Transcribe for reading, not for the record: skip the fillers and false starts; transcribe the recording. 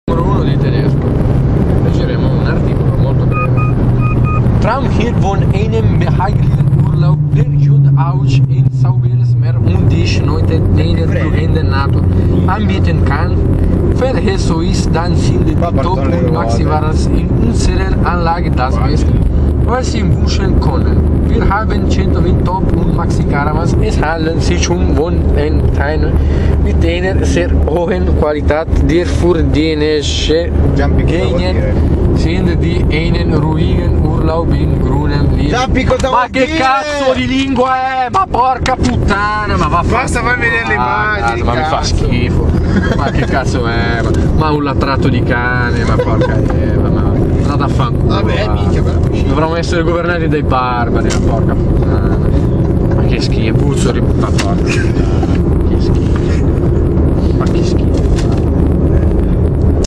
Numero 1 di tedesco. Leggeremo un articolo molto breve. Trump hier von einem behaglichen Urlaub der Jude aus in sauberes Meer und die Schneute Niederflugende NATO anbieten kann. Für so ist, dann sind die Top- und Maxi-Waras in unserer Anlage das Beste, was sie wünschen können. Wir haben 120 Top- und Maxi-Caravans. Es handelt sich um Wohnanteile mit einer sehr hohen Qualität. Der für dänische Gegend sind die einen ruhigen Urlaub in grünem Lied. Ma che cazzo di lingua è? Ma porca puttana, ma va Basta far vedere le immagini, ma mi fa cazzo. schifo. Ma che cazzo è? Ma un latrato di cane, ma porca ma andate a fanculo. Vabbè, minchia, dovremmo essere governati dai barbari, ma porca puttana. Ma che schifo, puzzo di puttana.